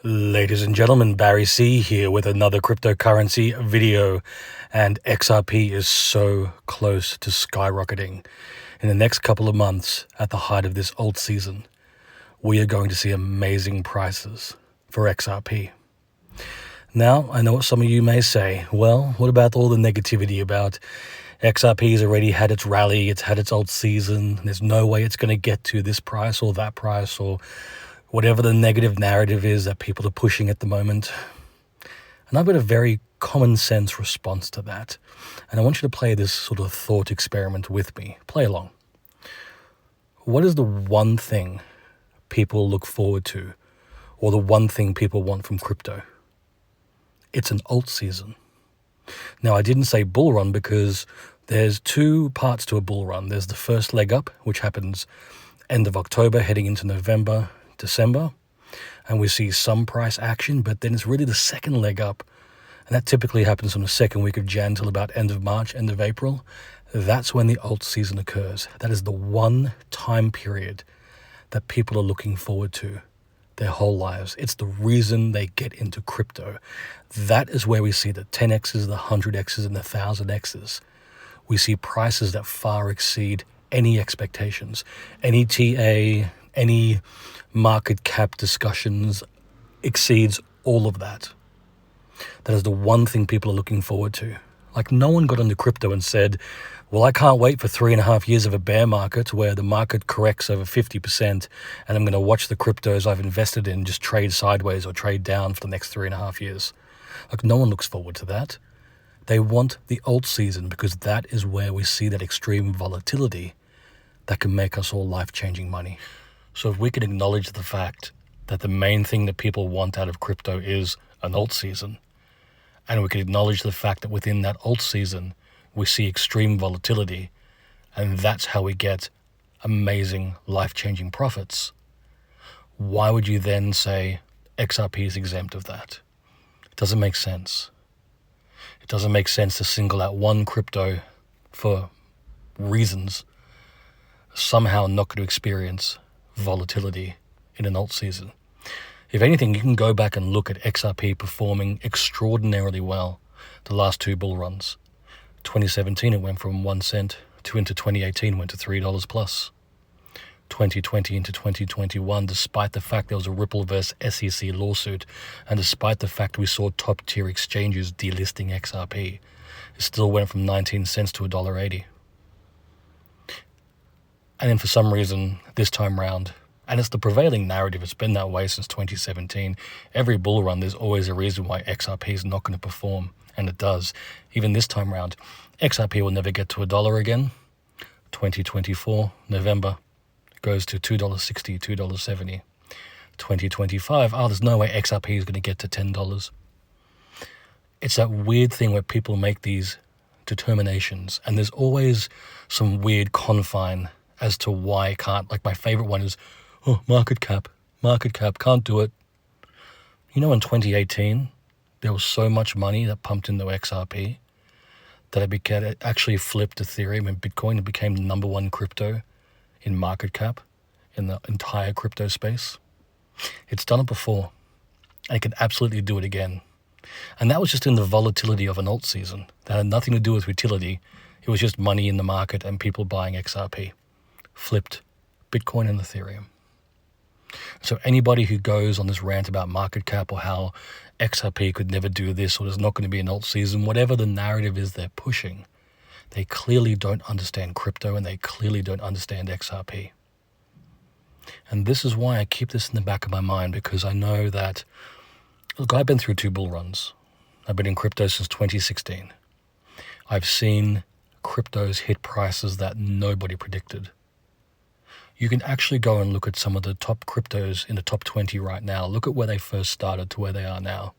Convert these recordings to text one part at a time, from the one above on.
Ladies and gentlemen, Barry C here with another cryptocurrency video, and XRP is so close to skyrocketing. In the next couple of months, at the height of this alt season, we are going to see amazing prices for XRP. Now, I know what some of you may say. Well, what about all the negativity about XRP's already had its rally, it's had its alt season, there's no way it's going to get to this price or that price or whatever the negative narrative is that people are pushing at the moment. And I've got a very common sense response to that. And I want you to play this sort of thought experiment with me. Play along. What is the one thing people look forward to, or the one thing people want from crypto? It's an alt season. Now, I didn't say bull run because there's two parts to a bull run. There's the first leg up, which happens end of October, heading into November, December, and we see some price action, but then it's really the second leg up, and that typically happens from the second week of Jan till about end of March, end of April. That's when the alt season occurs. That is the one time period that people are looking forward to their whole lives. It's the reason they get into crypto. That is where we see the 10x's, the 100x's, and the 1000x's. We see prices that far exceed any expectations, any TA, any market cap discussions exceeds all of that. That is the one thing people are looking forward to. Like, no one got into crypto and said, well, I can't wait for 3.5 years of a bear market where the market corrects over 50% and I'm going to watch the cryptos I've invested in just trade sideways or trade down for the next 3.5 years. Like, no one looks forward to that. They want the alt season because that is where we see that extreme volatility that can make us all life-changing money. So if we can acknowledge the fact that the main thing that people want out of crypto is an alt season, and we can acknowledge the fact that within that alt season, we see extreme volatility, and that's how we get amazing life-changing profits, why would you then say XRP is exempt of that? It doesn't make sense. It doesn't make sense to single out one crypto for reasons somehow not going to experience volatility in an alt season. If anything, you can go back and look at XRP performing extraordinarily well the last two bull runs. 2017 it went from 1 cent to into 2018 went to $3 plus. 2020 into 2021, despite the fact there was a Ripple versus SEC lawsuit, and despite the fact we saw top tier exchanges delisting XRP, it still went from 19 cents to $1.80. And then for some reason, this time round, and it's the prevailing narrative, it's been that way since 2017, every bull run, there's always a reason why XRP is not going to perform, and it does. Even this time round, XRP will never get to $1 again. 2024, November, it goes to $2.60, $2.70. 2025, there's no way XRP is going to get to $10. It's that weird thing where people make these determinations, and there's always some weird confine as to why it can't. Like, my favorite one is, market cap, can't do it. You know, in 2018, there was so much money that pumped into XRP that it actually flipped Ethereum and Bitcoin and became the number one crypto in market cap in the entire crypto space. It's done it before, and it can absolutely do it again. And that was just in the volatility of an alt season. That had nothing to do with utility. It was just money in the market and people buying XRP. Flipped Bitcoin and Ethereum. So anybody who goes on this rant about market cap or how XRP could never do this or there's not going to be an alt season, whatever the narrative is they're pushing, they clearly don't understand crypto and they clearly don't understand XRP. And this is why I keep this in the back of my mind, because I know that, look, I've been through two bull runs. I've been in crypto since 2016. I've seen cryptos hit prices that nobody predicted. You can actually go and look at some of the top cryptos in the top 20 right now. Look at where they first started to where they are now.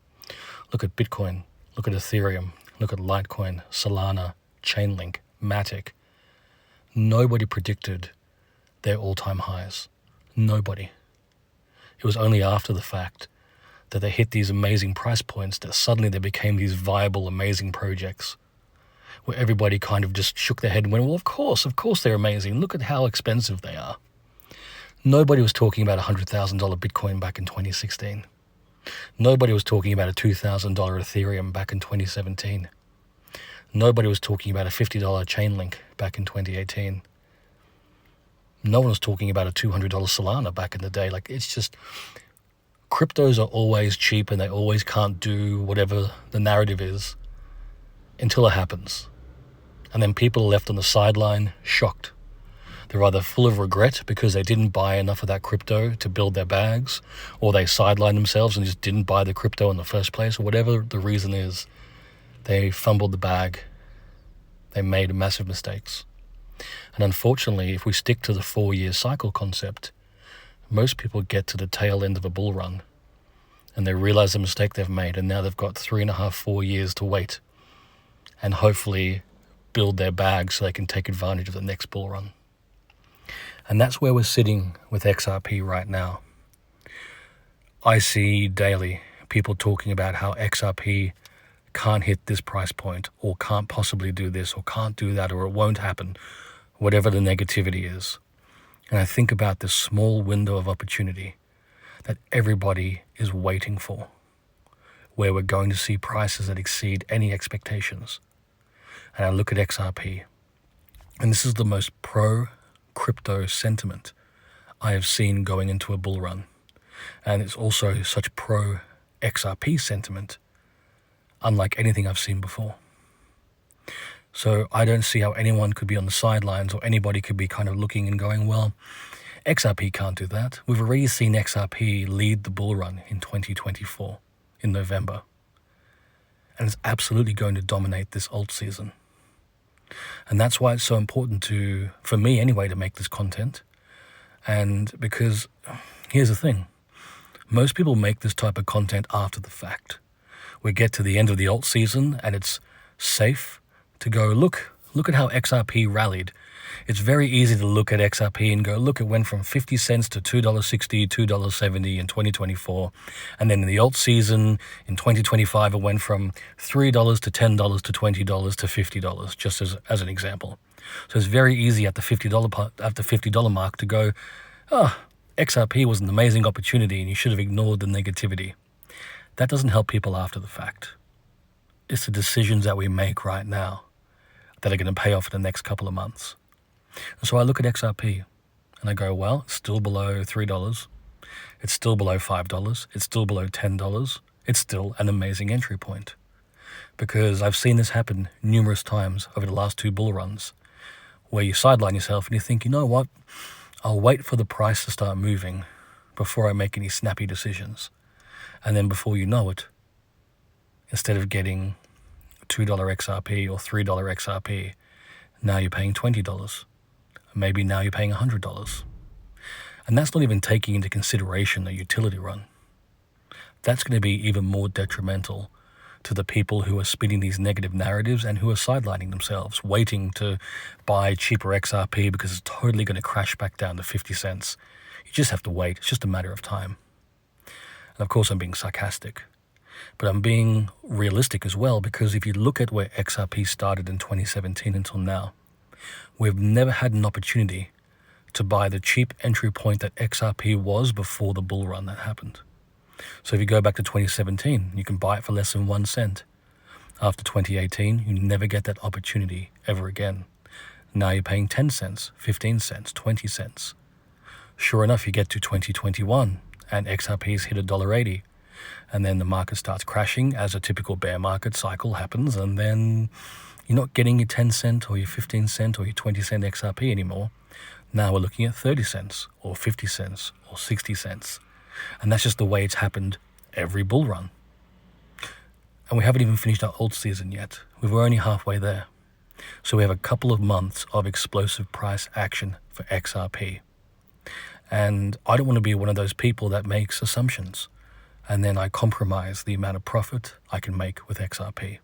Look at Bitcoin, look at Ethereum, look at Litecoin, Solana, Chainlink, Matic. Nobody predicted their all-time highs. Nobody. It was only after the fact that they hit these amazing price points that suddenly they became these viable, amazing projects where everybody kind of just shook their head and went, well, of course they're amazing. Look at how expensive they are. Nobody was talking about $100,000 Bitcoin back in 2016. Nobody was talking about a $2,000 Ethereum back in 2017. Nobody was talking about a $50 Chainlink back in 2018. No one was talking about a $200 Solana back in the day. Like, it's just, cryptos are always cheap and they always can't do whatever the narrative is until it happens. And then people are left on the sideline shocked. They're either full of regret because they didn't buy enough of that crypto to build their bags, or they sidelined themselves and just didn't buy the crypto in the first place, or whatever the reason is. They fumbled the bag. They made massive mistakes. And unfortunately, if we stick to the 4-year cycle concept, most people get to the tail end of a bull run and they realize the mistake they've made, and now they've got 3.5, 4 years to wait and hopefully build their bag so they can take advantage of the next bull run. And that's where we're sitting with XRP right now. I see daily people talking about how XRP can't hit this price point, or can't possibly do this, or can't do that, or it won't happen, whatever the negativity is. And I think about this small window of opportunity that everybody is waiting for, where we're going to see prices that exceed any expectations. And I look at XRP, and this is the most pro-crypto sentiment I have seen going into a bull run. And it's also such pro-XRP sentiment, unlike anything I've seen before. So I don't see how anyone could be on the sidelines, or anybody could be kind of looking and going, well, XRP can't do that. We've already seen XRP lead the bull run in 2024, in November. And it's absolutely going to dominate this alt season. And that's why it's so important for me anyway, to make this content. And because here's the thing, most people make this type of content after the fact. We get to the end of the alt season and it's safe to go, look at how XRP rallied. It's very easy to look at XRP and go, look, it went from 50 cents to $2.60, $2.70 in 2024. And then in the alt season in 2025, it went from $3 to $10 to $20 to $50, just as an example. So it's very easy at the $50 mark to go, XRP was an amazing opportunity and you should have ignored the negativity. That doesn't help people after the fact. It's the decisions that we make right now that are going to pay off in the next couple of months. And so I look at XRP and I go, well, it's still below $3. It's still below $5. It's still below $10. It's still an amazing entry point. Because I've seen this happen numerous times over the last 2 bull runs, where you sideline yourself and you think, you know what, I'll wait for the price to start moving before I make any snappy decisions. And then before you know it, instead of getting $2 XRP or $3 XRP, now you're paying $20. Maybe now you're paying $100. And that's not even taking into consideration the utility run. That's going to be even more detrimental to the people who are spinning these negative narratives and who are sidelining themselves, waiting to buy cheaper XRP because it's totally going to crash back down to 50 cents. You just have to wait. It's just a matter of time. And of course, I'm being sarcastic, but I'm being realistic as well, because if you look at where XRP started in 2017 until now, we've never had an opportunity to buy the cheap entry point that XRP was before the bull run that happened. So if you go back to 2017, you can buy it for less than 1 cent. After 2018, you never get that opportunity ever again. Now you're paying 10 cents, 15 cents, 20 cents. Sure enough, you get to 2021 and XRP's hit $1.80. And then the market starts crashing as a typical bear market cycle happens. And then you're not getting your 10 cent or your 15 cent or your 20 cent XRP anymore. Now we're looking at 30 cents or 50 cents or 60 cents. And that's just the way it's happened every bull run. And we haven't even finished our alt season yet. We're only halfway there. So we have a couple of months of explosive price action for XRP. And I don't want to be one of those people that makes assumptions and then I compromise the amount of profit I can make with XRP.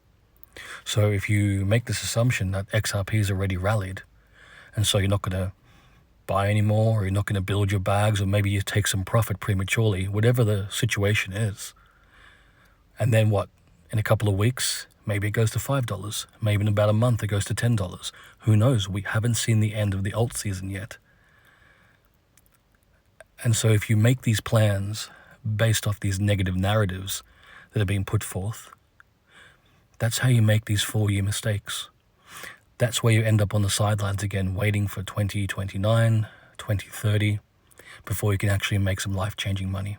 So if you make this assumption that XRP is already rallied, and so you're not going to buy anymore, or you're not going to build your bags, or maybe you take some profit prematurely, whatever the situation is, and then what? In a couple of weeks, maybe it goes to $5. Maybe in about a month it goes to $10. Who knows? We haven't seen the end of the alt season yet. And so if you make these plans based off these negative narratives that are being put forth. That's how you make these 4-year mistakes. That's where you end up on the sidelines again, waiting for 2029, 2030, before you can actually make some life-changing money.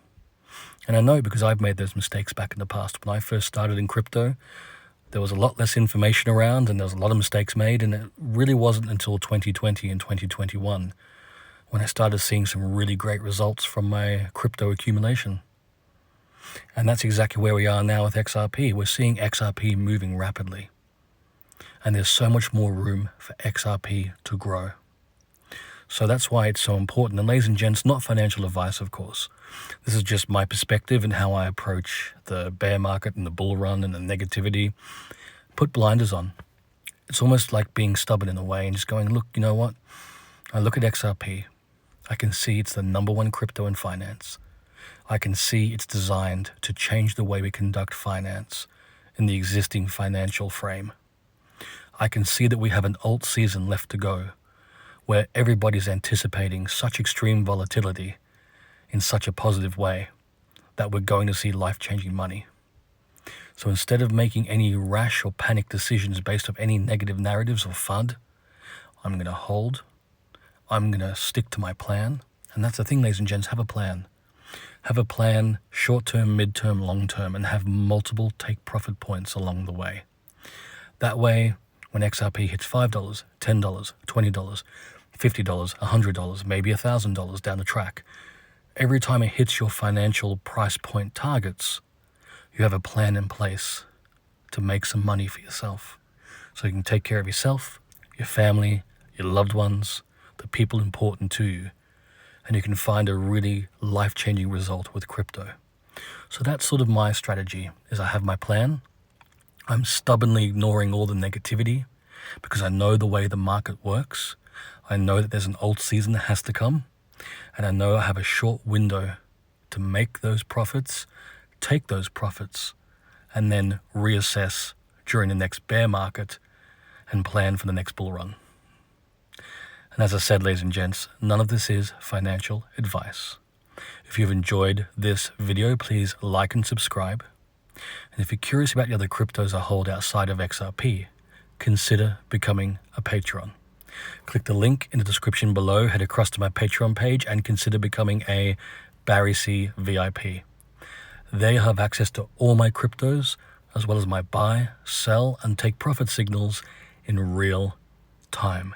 And I know because I've made those mistakes back in the past. When I first started in crypto, there was a lot less information around and there was a lot of mistakes made, and it really wasn't until 2020 and 2021 when I started seeing some really great results from my crypto accumulation. And that's exactly where we are now with XRP. We're seeing XRP moving rapidly. And there's so much more room for XRP to grow. So that's why it's so important. And ladies and gents, not financial advice, of course. This is just my perspective and how I approach the bear market and the bull run and the negativity. Put blinders on. It's almost like being stubborn in a way and just going, look, you know what? I look at XRP. I can see it's the #1 crypto in finance. I can see it's designed to change the way we conduct finance in the existing financial frame. I can see that we have an alt season left to go, where everybody's anticipating such extreme volatility in such a positive way that we're going to see life-changing money. So instead of making any rash or panic decisions based on any negative narratives or FUD, I'm going to hold. I'm going to stick to my plan. And that's the thing, ladies and gents, have a plan. Have a plan, short-term, mid-term, long-term, and have multiple take-profit points along the way. That way, when XRP hits $5, $10, $20, $50, $100, maybe $1,000 down the track, every time it hits your financial price point targets, you have a plan in place to make some money for yourself. So you can take care of yourself, your family, your loved ones, the people important to you, and you can find a really life-changing result with crypto. So that's sort of my strategy, is I have my plan. I'm stubbornly ignoring all the negativity because I know the way the market works. I know that there's an alt season that has to come, and I know I have a short window to make those profits, take those profits, and then reassess during the next bear market and plan for the next bull run. And as I said, ladies and gents, none of this is financial advice. If you've enjoyed this video, please like and subscribe. And if you're curious about the other cryptos I hold outside of XRP, consider becoming a patron. Click the link in the description below, head across to my Patreon page, and consider becoming a Barry C VIP. There you have access to all my cryptos, as well as my buy, sell, and take profit signals in real time.